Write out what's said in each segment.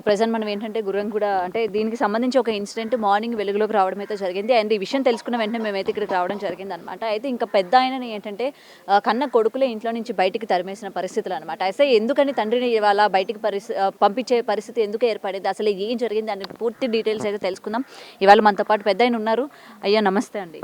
Present మనం ఏంటంటే గుర్రంగూడ అంటే దీనికి సంబంధించి ఒక ఇన్సిడెంట్ మార్నింగ్ వెలుగులోకి రావడం అయితే జరిగింది. అండ్ ఈ విషయం తెలుసుకున్న వెంటనే మేమైతే ఇక్కడికి రావడం జరిగిందనమాట. అయితే ఇంకా పెద్ద ఆయనని ఏంటంటే కన్న కొడుకులే ఇంట్లో నుంచి బయటికి తరిమేసిన పరిస్థితులు అనమాట. అయితే ఎందుకని తండ్రిని ఇవాళ బయటికి పంపించే పరిస్థితి ఎందుకు ఏర్పడింది, అసలు ఏం జరిగింది అనే పూర్తి డీటెయిల్స్ అయితే తెలుసుకుందాం. ఇవాళ మనతో పాటు పెద్ద ఆయన ఉన్నారు. అయ్యా నమస్తే అండి.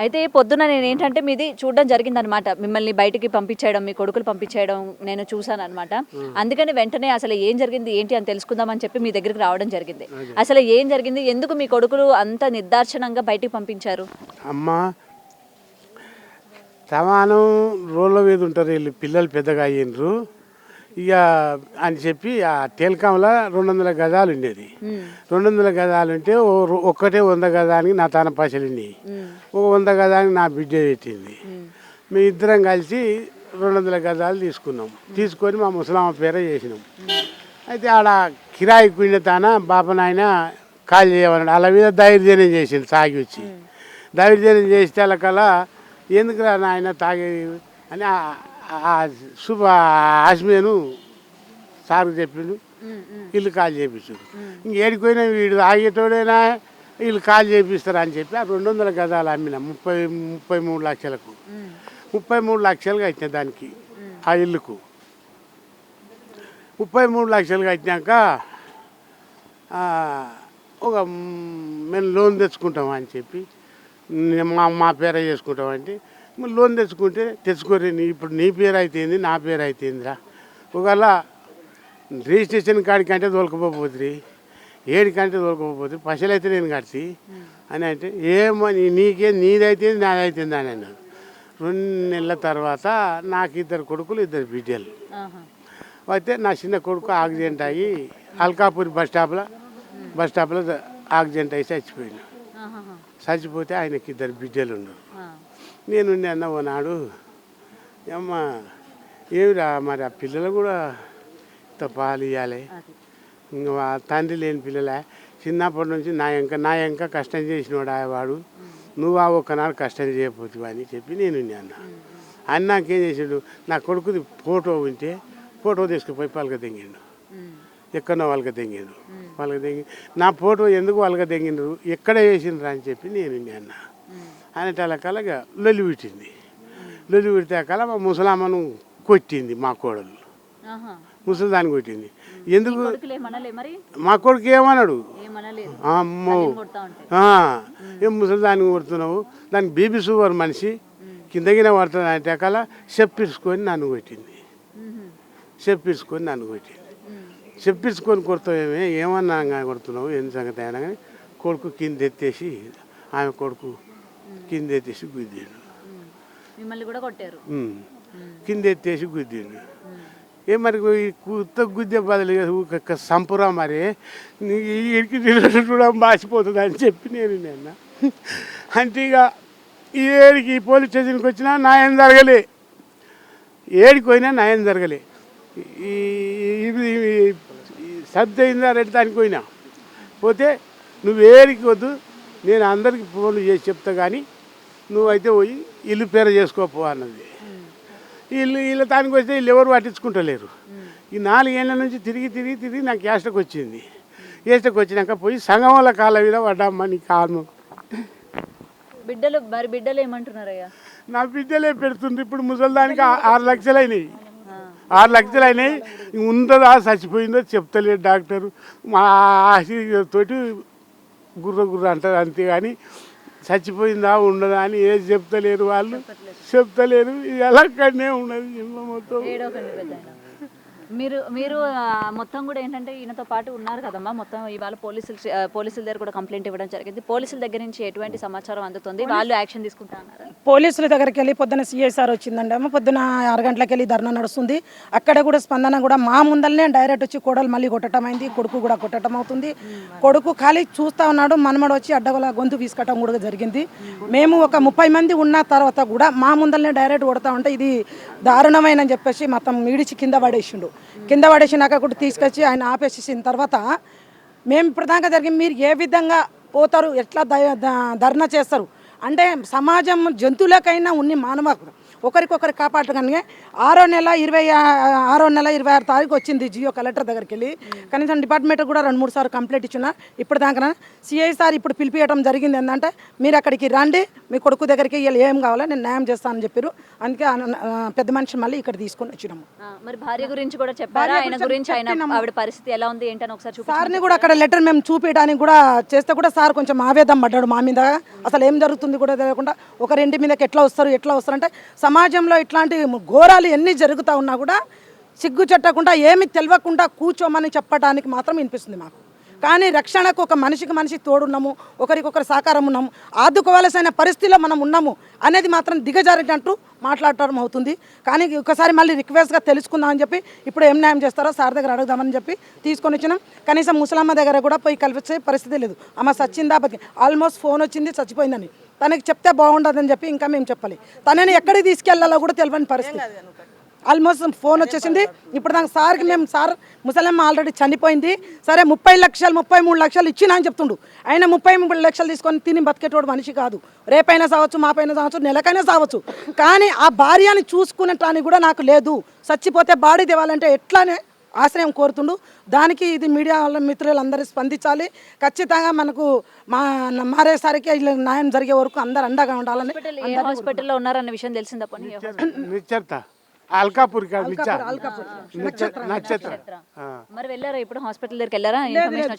అయితే పొద్దున నేను ఏంటంటే మీది చూడడం జరిగిందనమాట. మిమ్మల్ని బయటికి పంపించేయడం, మీ కొడుకులు పంపించేయడం నేను చూసాను అనమాట. అందుకని వెంటనే అసలు ఏం జరిగింది ఏంటి అని తెలుసుకుందామని చెప్పి మీ దగ్గరికి రావడం జరిగింది. అసలు ఏం జరిగింది, ఎందుకు మీ కొడుకులు అంత నిర్దాక్షిణంగా బయటికి పంపించారు? అమ్మా సమానం రోడ్ల మీద ఉంటారు వీళ్ళు, పిల్లలు పెద్దగా అయ్యిండ్రు ఇక అని చెప్పి ఆ టెలికాంలో 200 గజాలు ఉండేది. 200 గజాలు ఉంటే ఒక్కటే 100 గజానికి నా తన పైసలు ఉన్నాయి. ఒక 100 గజానికి నా బిడ్డ పెట్టింది. మేము ఇద్దరం కలిసి 200 గజాలు తీసుకున్నాం. తీసుకొని మా ముసలామ పేర చేసినాం. అయితే ఆడ కిరాయి కుండ తాన బాపనాయన కాల్ చేయమన్నాడు. అలా మీద దైర్జన్యం చేసిండు తాగి వచ్చి. దైర్జన్యం చేస్తే అలా ఎందుకు నాయన తాగి అని శుభ ఆశ్మేను సార్కు చెప్పిండు. వీళ్ళు కాల్ చేపించారు. ఇంకేడిపోయినా వీడు ఆగేటోడైనా వీళ్ళు కాల్ చేపిస్తారు అని చెప్పి ఆ 200 గజాలు అమ్మిన 33 లక్షలకు. 33 లక్షలు కట్టిన దానికి, ఆ ఇల్లుకు 33 లక్షలు కట్టినాక ఒక మేము లోన్ తెచ్చుకుంటాం అని చెప్పి మా పేర చేసుకుంటామంటే లోన్ తెచ్చుకోరే, ఇప్పుడు నీ పేరు అయితేంది నా పేరు అయితేందిరా, ఒకవేళ రిజిస్ట్రేషన్ కాడికంటే తోలుకపోతుంది, ఏడికంటే తోలుకపోతుంది, పైసలు అయితే నేను కట్టి అని అంటే ఏమో నీదైతే నాదైతుంది అని అన్నాడు. 2 నెలల తర్వాత నాకు 2 కొడుకులు 2 బిడ్డలు. అయితే నా చిన్న కొడుకు యాక్సిడెంట్ అయ్యి అల్కాపూర్ బస్ స్టాప్లో యాక్సిడెంట్ అయ్యి చచ్చిపోయాను. చచ్చిపోతే ఆయనకి 2 బిడ్డలు ఉన్నారు. నేను అన్న ఓనాడు అమ్మ ఏమిరా మరి ఆ పిల్లలు కూడా ఇంత పాలు ఇవ్వాలి, ఇంకా తండ్రి లేని పిల్లలే, చిన్నప్పటి నుంచి నా ఇంకా కష్టం చేసినవాడు వాడు, నువ్వు ఆ ఒక్కనాడు కష్టం చేయకపోతువా అని చెప్పి నేను అన్నాకేం చేసాడు, నా కొడుకుది ఫోటో ఉంటే ఫోటో తీసుకుపోయి వాళ్ళకి తెంగిండు. ఎక్కడో వాళ్ళకి తెంగిండు. నా ఫోటో ఎందుకు వాళ్ళకి తెంగిండ్రు, ఎక్కడ వేసిండ్రు అని చెప్పి నేను అన్న అనేటలకలగా లొల్లి పెట్టింది. లొల్లి పెడితే కల మా ముసలామ్మను కొట్టింది. మా కోడలు ముసలిదాన్ని కొట్టింది. ఎందుకు మా కొడుకు ఏమన్నాడు, అమ్మో ఏం ముసలిదాన్ని కొడుతున్నావు, దానికి బీబీ షుగర్ మనిషి కిందగిన పడుతుంది అంటే కల చెప్పిర్చుకొని నన్ను కొట్టింది. చెప్పించుకొని కొడతావేమే, ఏమన్నా కొడుతున్నావు, ఎన్ని సంగతి అయినా కానీ కొడుకు కింద ఎత్తేసి ఆమె కొడుకు కింద ఎత్తేసి గుద్దిండు. మిమ్మల్ని కూడా కొట్టారు? కింద ఎత్తేసి గుద్దిండు. ఏ మరి కొత్త గుద్దే బదులు సంపురా మరి ఇడికి కూడా మాసిపోతుంది అని చెప్పి నేను అంటే ఇక ఏడికి పోలీస్ స్టేషన్కి వచ్చినా న్యాయం జరగలే, ఏడికి పోయినా న్యాయం జరగలే. సబ్జ అయిందా రెడ్డి దానికి పోయినా పోతే నువ్వు ఏడికి వద్దు, నేను అందరికి ఫోన్లు చేసి చెప్తా కానీ నువ్వైతే పోయి ఇల్లు పేర చేసుకోపో అన్నది. వీళ్ళ దానికి వస్తే వీళ్ళు ఎవరు పట్టించుకుంటలేరు. ఈ 4 ఏళ్ళ నుంచి తిరిగి నాకు ఏస్టకు వచ్చింది. ఏస్టకు వచ్చినాక పోయి సంగమల కాళ్ళ మీద పడ్డామ్మా నీ కాను. బిడ్డలు ఏమంటున్నారయ్యా? నా బిడ్డలే పెడుతుండ్రు. ఇప్పుడు ముసలిదానికి 6 లక్షలు అయినాయి. 6 లక్షలు అయినాయి. ఉంటుందా చచ్చిపోయిందో చెప్తలేడు డాక్టరు. మా తోటి గుర్ర అంటారు అంతే, కానీ చచ్చిపోయిందా ఉండదా అని ఏది చెప్తలేరు వాళ్ళు, చెప్తలేరు. ఎలాగనే ఉన్నది మొత్తం. మీరు మొత్తం కూడా ఏంటంటే ఈయనతో పాటు ఉన్నారు కదమ్మా, మొత్తం ఇవాళ పోలీసుల దగ్గర కూడా కంప్లైంట్ ఇవ్వడం జరిగింది. పోలీసుల దగ్గర నుంచి ఎటువంటి సమాచారం అందుతుంది, వాళ్ళు యాక్షన్ తీసుకుంటా అన్నారు? పోలీసుల దగ్గరికి వెళ్ళి పొద్దున సిఐసార్ వచ్చిందండి అమ్మ, పొద్దున 6 గంటలకు వెళ్ళి ధర్నా నడుస్తుంది. అక్కడ కూడా స్పందన కూడా మా ముందరనే డైరెక్ట్ వచ్చి కోడలు మళ్ళీ కొట్టడం అయింది, కొడుకు కూడా కొట్టడం అవుతుంది. కొడుకు ఖాళీ చూస్తూ ఉన్నాడు, మనమడు వచ్చి అడ్డగోల గొంతు వీసుకోవటం కూడా జరిగింది. మేము ఒక 30 మంది ఉన్న తర్వాత కూడా మా ముందరనే డైరెక్ట్ కొడతా ఉంటే ఇది దారుణమైన చెప్పేసి మొత్తం ఈడిచి కింద పడేసినాక కూడా తీసుకొచ్చి ఆయన ఆపేసేసిన తర్వాత మేము ఇప్పుడు దాకా జరిగింది, మీరు ఏ విధంగా పోతారు, ఎట్లా ధర్నా చేస్తారు అంటే సమాజం జంతువులకైనా ఉన్ని మానవ ఒకరికొకరు కాపాడగానే 6వ నెల 26 తారీఖు వచ్చింది జియో కలెక్టర్ దగ్గరికి వెళ్ళి. కనీసం డిపార్ట్మెంట్ కూడా 2-3 సార్లు కంప్లైంట్ ఇచ్చిన. ఇప్పుడు దాకా సిఐ సార్ ఇప్పుడు పిలిపియడం జరిగింది. ఏంటంటే మీరు అక్కడికి రండి, మీ కొడుకు దగ్గరికి వీళ్ళు ఏం కావాలో నేను న్యాయం చేస్తానని చెప్పారు. అందుకే పెద్ద మనిషి మళ్ళీ ఇక్కడ తీసుకొని వచ్చినాము. మరి భార్య గురించి కూడా చెప్పారా? ఆయన గురించి ఆవిడ పరిస్థితి ఎలా ఉంది ఏంటని ఒకసారి చూపించండి. సార్ని కూడా అక్కడ లెటర్ మేము చూపించడానికి కూడా చేస్తే కూడా సార్ కొంచెం ఆవేదన పడ్డాడు మా మీద. అసలు ఏం జరుగుతుంది కూడా తెలియకుండా ఒకరింటి మీదకి ఎట్లా వస్తారు అంటే సమాజంలో ఇట్లాంటి ఘోరాలు ఎన్ని జరుగుతూ ఉన్నా కూడా సిగ్గు చెట్టకుండా ఏమి తెలియకుండా కూర్చోమని చెప్పడానికి మాత్రం వినిపిస్తుంది మాకు. కానీ రక్షణకు ఒక మనిషికి తోడున్నాము, ఒకరికొకరు సహకారం ఉన్నాము, ఆదుకోవాల్సిన పరిస్థితిలో మనం ఉన్నాము అనేది మాత్రం దిగజారినట్టు మాట్లాడటం అవుతుంది. కానీ ఒకసారి మళ్ళీ రిక్వెస్ట్గా తెలుసుకుందామని చెప్పి ఇప్పుడు ఏం న్యాయం చేస్తారో సార్ దగ్గర అడుగుదామని చెప్పి తీసుకొని వచ్చినాం. కనీసం ముసలమ్మ దగ్గర కూడా పోయి కలిసే పరిస్థితి లేదు. ఆమె సచ్చిందా బతికి ఆల్మోస్ట్ ఫోన్ వచ్చింది చచ్చిపోయిందని తనకి చెప్తే బాగుండదని చెప్పి ఇంకా మేము చెప్పాలి. తనని ఎక్కడికి తీసుకెళ్లాలో కూడా తెలియని పరిస్థితి. ఆల్మోస్ట్ ఫోన్ వచ్చేసింది. ఇప్పుడు దానికి సార్కి మేము సార్ ముసలమ్మ ఆల్రెడీ చనిపోయింది, సరే 30 లక్షలు 33 లక్షలు ఇచ్చినా అని చెప్తుండు. ఆయన 33 లక్షలు తీసుకొని తిని బతికేటోడు మనిషి కాదు. రేపైనా సావచ్చు, మాపైనా సావచ్చు, నెలకైనా సావచ్చు. కానీ ఆ భార్యని చూసుకునేటానికి కూడా నాకు లేదు. చచ్చిపోతే బాడీ తేవాలంటే ఎట్లానే ఆశ్రయం కోరుతుండు. దానికి ఇది మీడియా వాళ్ళ మిత్రులందరూ స్పందించాలి. ఖచ్చితంగా మనకు మారేసరికి ఇలా న్యాయం జరిగే వరకు అందరు అండగా ఉండాలని. హాస్పిటల్లో ఉన్నారన్న విషయం తెలిసిందా? అల్కాపూర్ నక్షత్ర. మరి వెళ్ళారా ఇప్పుడు హాస్పిటల్ దగ్గరికి వెళ్ళారా?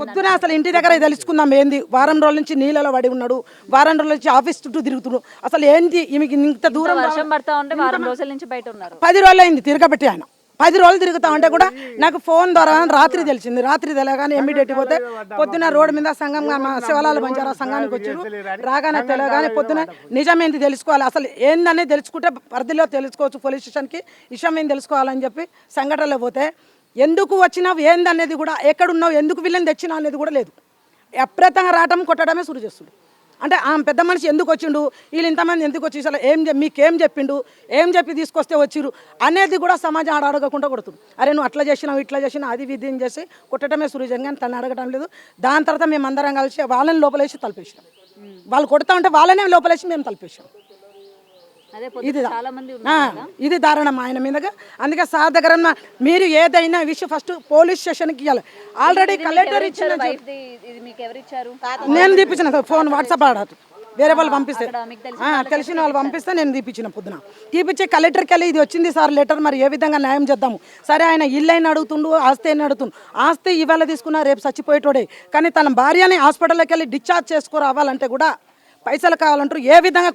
పొద్దున అసలు ఇంటి దగ్గర తెలుసుకుందాం ఏంది. వారం రోజుల నుంచి నీళ్ళలో పడి ఉన్నాడు, వారం రోజుల నుంచి ఆఫీస్ చుట్టూ తిరుగుతున్నాడు. అసలు ఏంది ఈమెకి ఇంత దూరం వర్షం పడతా ఉంటే వారం రోజుల నుంచి బయట ఉన్నారు. 10 రోజులు అయింది తిరగబెట్టి. ఆయన 10 రోజులు తిరుగుతా ఉంటే కూడా నాకు ఫోన్ ద్వారా రాత్రి తెలిసింది. రాత్రి తెలియగానే ఇమ్మీడియట్ పోతే పొద్దున రోడ్డు మీద సంఘం శివలాల బంజారా సంఘానికి వచ్చారు. రాగానే తెలియగానే పొద్దున నిజమేంది తెలుసుకోవాలి, అసలు ఏందనేది తెలుసుకుంటే పరిధిలో తెలుసుకోవచ్చు. పోలీస్ స్టేషన్కి విషయం ఏం తెలుసుకోవాలని చెప్పి సంఘటనలో పోతే ఎందుకు వచ్చినావు ఏందనేది కూడా, ఎక్కడున్నావు, ఎందుకు వీళ్ళని తెచ్చినా అనేది కూడా లేదు. అప్రతంగా రావటం కొట్టడమే శురు చేస్తుంది. అంటే ఆ పెద్ద మనిషి ఎందుకు వచ్చిండు, వీళ్ళు ఇంతమంది ఎందుకు వచ్చి అసలు మీకేం చెప్పిండు, ఏం చెప్పి తీసుకొస్తే వచ్చిరు అనేది కూడా సమాజం అడగకుండా కొడుతుంది. అరే నువ్వు అట్లా చేసినావు ఇట్లా చేసినావు అది విధిని చేసి కొట్టడమే సురుజంగా తను అడగడం లేదు. దాని తర్వాత మేము అందరం కలిసి వాళ్ళని లోపలేసి తలపేసినాం. వాళ్ళు కొడతా ఉంటే వాళ్ళనే లోపలేసి మేము తలపేసాం. ఇది దారుణం ఆయన మీదగా. అందుకే సార్ దగ్గర మీరు ఏదైనా విషయం ఫస్ట్ పోలీస్ స్టేషన్కి ఇవ్వాలి. ఆల్రెడీ కలెక్టర్ ఇచ్చిన నేను తీపించిన ఫోన్ వాట్సాప్ ఆడదు వేరే వాళ్ళు పంపిస్తే తెలిసిన వాళ్ళు పంపిస్తే నేను తీపించిన పొద్దున తీపిచ్చి కలెక్టర్కి వెళ్ళి ఇది వచ్చింది సార్ లెటర్, మరి ఏ విధంగా న్యాయం చేద్దాము. సరే ఆయన ఇల్లు అయినా అడుగుతుండు, ఆస్తి అయినా అడుగుతుండు. ఆస్తి ఇవాళ తీసుకున్నా రేపు చచ్చిపోయేటోడే. కానీ తన భార్యని హాస్పిటల్కి వెళ్ళి డిశ్చార్జ్ చేసుకురావాలంటే కూడా పైసలు కావాలంటారు. ఏ విధంగా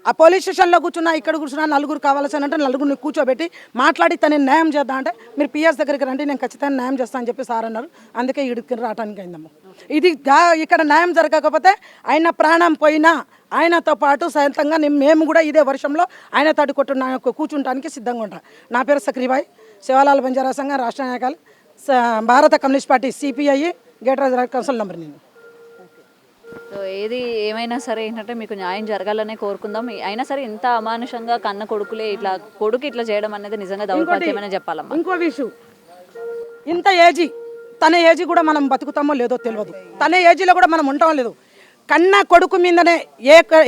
ఆ పోలీస్ స్టేషన్లో కూర్చున్నా, ఇక్కడ కూర్చున్నా, నలుగురు కావాల్సి అంటే నలుగురిని కూర్చోబెట్టి మాట్లాడి తనని న్యాయం చేద్దాం అంటే మీరు పిఎస్ దగ్గరికి రండి, నేను ఖచ్చితంగా న్యాయం చేస్తాను అని చెప్పి సార్ అన్నారు. అందుకే ఇడికి రావడానికి అయిందమ్మ. ఇది ఇక్కడ న్యాయం జరగకపోతే ఆయన ప్రాణం పోయినా ఆయనతో పాటు సొంతంగా మేము కూడా ఇదే వర్షంలో ఆయన తడుకొట్టు కూర్చుంటానికి సిద్ధంగా ఉంటాం. నా పేరు సక్రీబాయ్, శివలాల్ బంజారా సంఘం రాష్ట్ర నాయకులు, భారత కమ్యూనిస్ట్ పార్టీ సిపిఐ గేటరాజ్ కౌన్సిల్ నంబర్. నేను సో ఏది ఏమైనా సరే ఏంటంటే మీకు న్యాయం జరగాలనే కోరుకుందాం. అయినా సరే ఇంత అమానుషంగా కన్న కొడుకులే కొడుకు ఇట్లా చేయడం అనేది నిజంగా దౌర్భాగ్యమనే చెప్పాలమ్మా. ఇంకో విషయం, ఇంత ఏజీ తన ఏజీ కూడా మనం బతుకుతామో లేదో తెలియదు. తన ఏజీలో కూడా మనం ఉంటామో లేదు. కన్న కొడుకు మీదనే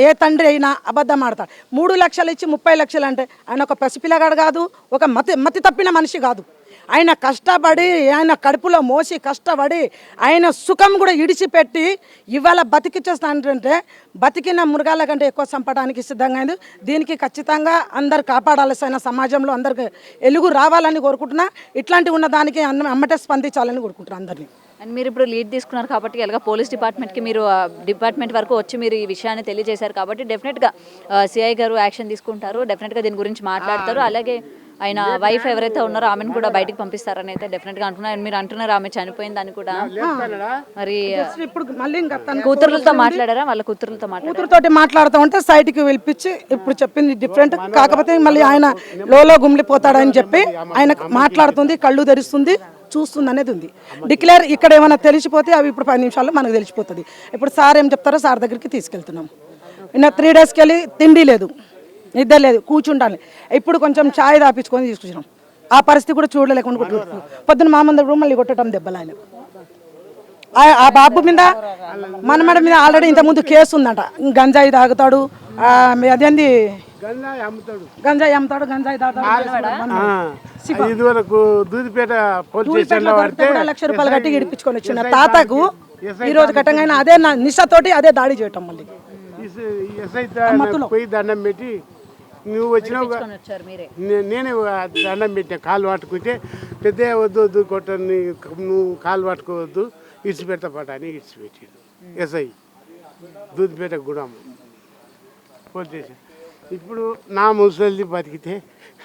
ఏ తండ్రి అయినా అబద్ధం ఆడతాడు. 3 లక్షలు ఇచ్చి 30 లక్షలు అంటే ఆయన ఒక పసిపిల్లగాడు కాదు, ఒక మతి తప్పిన మనిషి కాదు. ఆయన కష్టపడి ఆయన కడుపులో మోసి కష్టపడి ఆయన సుఖం కూడా ఇడిచిపెట్టి ఇవాళ బతికిచ్చేస్తానంటే బతికిన మృగాల కంటే ఎక్కువ చంపడానికి సిద్ధంగా అయింది. దీనికి ఖచ్చితంగా అందరు కాపాడాల్సిన సమాజంలో అందరికి ఎలుగు రావాలని కోరుకుంటున్నా. ఇట్లాంటి ఉన్న దానికి అమ్మటే స్పందించాలని కోరుకుంటున్నాను అందరినీ. అండ్ మీరు ఇప్పుడు లీడ్ తీసుకున్నారు కాబట్టి ఎలాగ పోలీస్ డిపార్ట్మెంట్కి మీరు డిపార్ట్మెంట్ వరకు వచ్చి మీరు ఈ విషయాన్ని తెలియజేశారు కాబట్టి డెఫినెట్గా సిఐ గారు యాక్షన్ తీసుకుంటారు. డెఫినెట్గా దీని గురించి మాట్లాడతారు. అలాగే ఆయన వైఫ్ ఎవరైతే ఉన్నారో ఆమెను కూడా బయటికి పంపిస్తారని అయితే డెఫినెట్గా అంటున్నారు. మీరు అంటున్నారు ఆమె చనిపోయిందని కూడా. మరి ఇప్పుడు మళ్ళీ కూతురులతో మాట్లాడారా? వాళ్ళ కూతురుతో మాట్లాడుతూ ఉంటే సైట్కి పిలిపించి ఇప్పుడు చెప్పింది డిఫరెంట్. కాకపోతే మళ్ళీ ఆయన లోలో గుమిలిపోతాడని చెప్పి ఆయన మాట్లాడుతుంది, కళ్ళు తెరుస్తుంది, చూస్తుంది అనేది ఉంది. డిక్లేర్ ఇక్కడ ఏమైనా తెలిసిపోతే అవి ఇప్పుడు 10 నిమిషాల్లో మనకు తెలిసిపోతుంది. ఇప్పుడు సార్ ఏం చెప్తారో సార్ దగ్గరికి తీసుకెళ్తున్నాం. నిన్న 3 డేస్కి వెళ్ళి తిండి లేదు, నిద్ర లేదు, కూర్చుంటాను. ఇప్పుడు కొంచెం ఛాయ్ తాపించుకొని తీసుకొచ్చినాం. ఆ పరిస్థితి కూడా చూడలేకుండా పొద్దున్న మా ముందు మళ్ళీ కొట్టడం దెబ్బలు. ఆయన ఆ బాబు మీద మనమడ మీద ఆల్రెడీ ఇంతకుముందు కేసు ఉందంట. గంజాయి తాగుతాడు, అదేంది గంజాయి అమ్ముతాడు. గంజాయి అమ్ముతాడు, గంజాయి తాతాడు. ఇదివరకు దూదిపేట పోలీస్ స్టేషన్లో పడితే ₹1,00,000 కట్టి ఇడిపించుకొని వచ్చిన తాతకు ఈ రోజు కట్టంగా అదే నిశతోటి అదే దాడి చేయటం. మళ్ళీ ఎస్ఐ పోయి దండం పెట్టి నువ్వు వచ్చినావు, వచ్చారు మీరే. నేనే దండం పెట్టా, కాలు పట్టుకుంటే పెద్ద వద్దు వద్దు కొట్ట, నువ్వు కాలు పట్టుకోవద్దు, ఇడిచిపెడతా పట అని ఇడిచిపెట్టాడు ఎస్ఐ దూదిపేట గుడం పోలీస్ స్టేషన్. ఇప్పుడు నా ముసలి బతికితే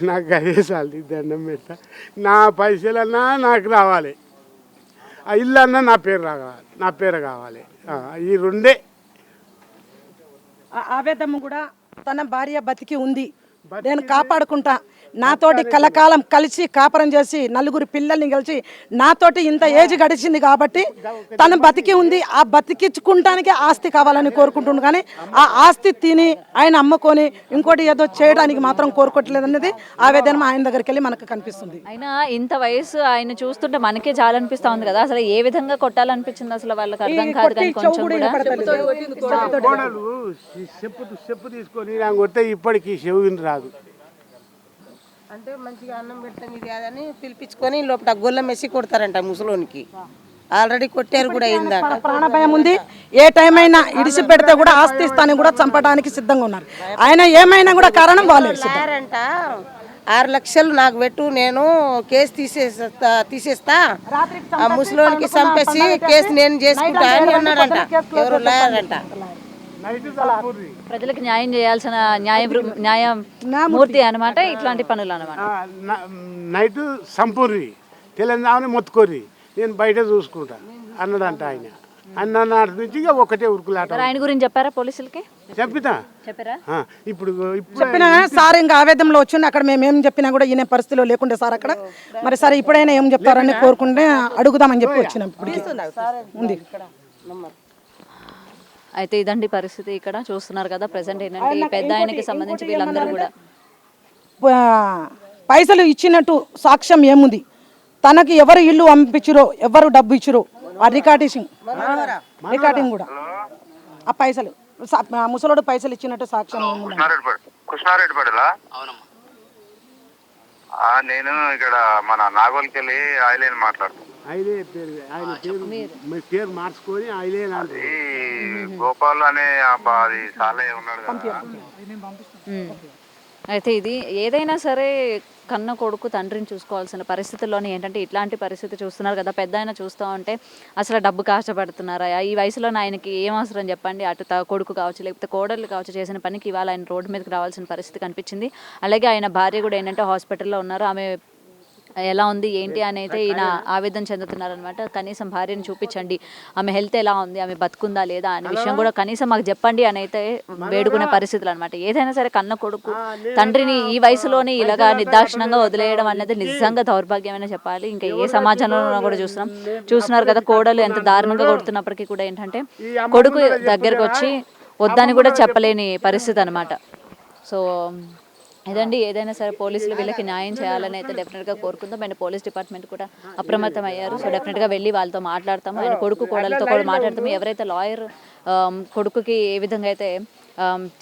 నాకు అదే సాలి దండం పెడతా, నా పైసలన్నా నాకు రావాలి, ఆ ఇల్లు అన్నా నా పేరు కావాలి. ఈ రెండే. ఆవేదమ్మ కూడా తన భార్య బతికి ఉంది, నేను కాపాడుకుంటా, నాతోటి కలకాలం కలిసి కాపురం చేసి 4 పిల్లల్ని కలిసి నాతోటి ఇంత ఏజ్ గడిచింది కాబట్టి తను బతికి ఉంది, ఆ బతికించుకుంటానికి ఆస్తి కావాలని కోరుకుంటుండు. కానీ ఆ ఆస్తి తిని ఆయన అమ్ముకొని ఇంకోటి ఏదో చేయడానికి మాత్రం కోరుకోవట్లేదు అనేది ఆవేదన ఆయన దగ్గరికి వెళ్ళి మనకు కనిపిస్తుంది. అయినా ఇంత వయసు ఆయన చూస్తుంటే మనకే చాలా అనిపిస్తా ఉంది కదా, అసలు ఏ విధంగా కొట్టాలనిపించింది అసలు వాళ్ళకి అర్థం కాదు. కానీ కొంచెం కూడా కోడలు చెప్పు తీసుకొని నాకు కొడితే ఇప్పటికీ చెవిని రాదు. అంటే మంచిగా అన్నం పెడతాం ఇది అని పిలిపించుకొని లోపల గొల్లం వేసి కొడతారంట ముసలోనికి. ఆల్రెడీ కొట్టారు కూడా అయిందట. ప్రాణభయం ఉంది, ఏ టైం అయినా ఇడిసి పెడితే కూడా ఆస్తి ఇస్తాన్ని కూడా చంపడానికి సిద్ధంగా ఉన్నారు. ఆయన ఏమైనా కూడా కారణం వాళ్ళే. అంట 6 లక్షలు నాకు పెట్టు, నేను కేసు తీసేస్తా ఆ ముసలోనికి చంపేసి కేసు నేను చేసుకుంటా అని అన్నారంట. ఎవరు లాయర్ అంట. ప్రజలకు న్యాయం చేయాల్సిన న్యాయమూర్తి అనమాట ఇట్లాంటి పనులు అనమాట. నైట్ సంపూర్రి తెలంగాణ మొత్తుకోర్రి, నేను బయట చూసుకుంటా అన్నాడంట ఆయన. అన్న నాటి నుంచి ఇక ఒకటే ఉరుకులాట. ఆయన గురించి చెప్పారా పోలీసులకి? చెప్పారా? ఇప్పుడు చెప్పినా సార్ ఇంకా ఆవేదనలో వచ్చింది. అక్కడ మేము ఏం చెప్పినా కూడా ఈయన పరిస్థితిలో లేకుండే సార్ అక్కడ. మరి సరే ఇప్పుడైనా ఏం చెప్తారని కోరుకుంటే అడుగుదామని చెప్పి వచ్చినాం. ఇప్పటికి ఉంది. అయితే ఇదండి పరిస్థితి ఇక్కడ చూస్తున్నారు కదా. ప్రెసెంట్ ఏంటంటే ఈ పెద్ద ఆయనకి సంబంధించి వీళ్ళందరూ కూడా పైసలు ఇచ్చినట్టు సాక్ష్యం ఏముంది, తనకి ఎవరు ఇల్లు పంపించరో ఎవరు డబ్బు ఇచ్చిరో ఆ రికార్డింగ్ కూడా ఆ పైసలు ముసలోడు పైసలు ఇచ్చినట్టు సాక్ష్యం ఏముంది? కృష్ణారెడ్డిపేటలా? నేను ఇక్కడ మన నాగోల్కెళ్ళి ఆయిలేని మాట్లాడుతున్నాను. పేరు మార్చుకొని గోపాల్ అనే అది సాలే ఉన్నాడు కదా. అయితే ఇది ఏదైనా సరే కన్న కొడుకు తండ్రిని చూసుకోవాల్సిన పరిస్థితుల్లోనే ఏంటంటే ఇట్లాంటి పరిస్థితి చూస్తున్నారు కదా. పెద్ద ఆయన చూస్తూ ఉంటే అసలు డబ్బు కష్టపడుతున్నారా, ఈ వయసులో ఆయనకి ఏం అవసరం చెప్పండి. అటు కొడుకు కావచ్చు లేకపోతే కోడళ్ళు కావచ్చు చేసిన పనికి ఇవాళ ఆయన రోడ్డు మీదకి రావాల్సిన పరిస్థితి కనిపించింది. అలాగే ఆయన భార్య కూడా ఏంటంటే హాస్పిటల్లో ఉన్నారు. ఆమె ఎలా ఉంది ఏంటి అని అయితే ఈయన ఆవేదన చెందుతున్నారనమాట. కనీసం భార్యను చూపించండి, ఆమె హెల్త్ ఎలా ఉంది, ఆమె బతుకుందా లేదా అనే విషయం కూడా కనీసం మాకు చెప్పండి అని అయితే వేడుకునే పరిస్థితులు అనమాట. ఏదైనా సరే కన్న కొడుకు తండ్రిని ఈ వయసులోనే ఇలాగా నిర్దాక్షిణంగా వదిలేయడం అనేది నిజంగా దౌర్భాగ్యమనే చెప్పాలి. ఇంకా ఏ సమాజంలో కూడా చూస్తున్నారు కదా. కోడలు ఎంత దారుణంగా కొడుతున్నప్పటికీ కూడా ఏంటంటే కొడుకు దగ్గరకు వచ్చి వద్దని కూడా చెప్పలేని పరిస్థితి అనమాట. సో ఇదండి, ఏదైనా సరే పోలీసులు వీళ్ళకి న్యాయం చేయాలని అయితే డెఫినెట్గా కోరుకుందాం. అండ్ పోలీస్ డిపార్ట్మెంట్ కూడా అప్రమత్తం అయ్యారు. సో డెఫినెట్గా వెళ్ళి వాళ్ళతో మాట్లాడతాము. ఆయన కొడుకు కోడలతో కూడా మాట్లాడతాము. ఎవరైతే లాయర్ కొడుకుకి ఏ విధంగా అయితే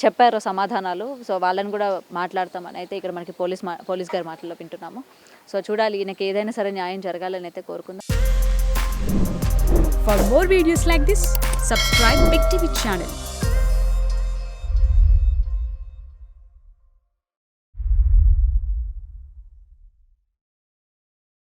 చెప్పారో సమాధానాలు, సో వాళ్ళని కూడా మాట్లాడతామని అయితే ఇక్కడ మనకి పోలీస్ గారి మాటల్లో వింటున్నాము. సో చూడాలి, ఈయనకి ఏదైనా సరే న్యాయం జరగాలని అయితే కోరుకుందాం. For more videos like this, subscribe Big TV channel.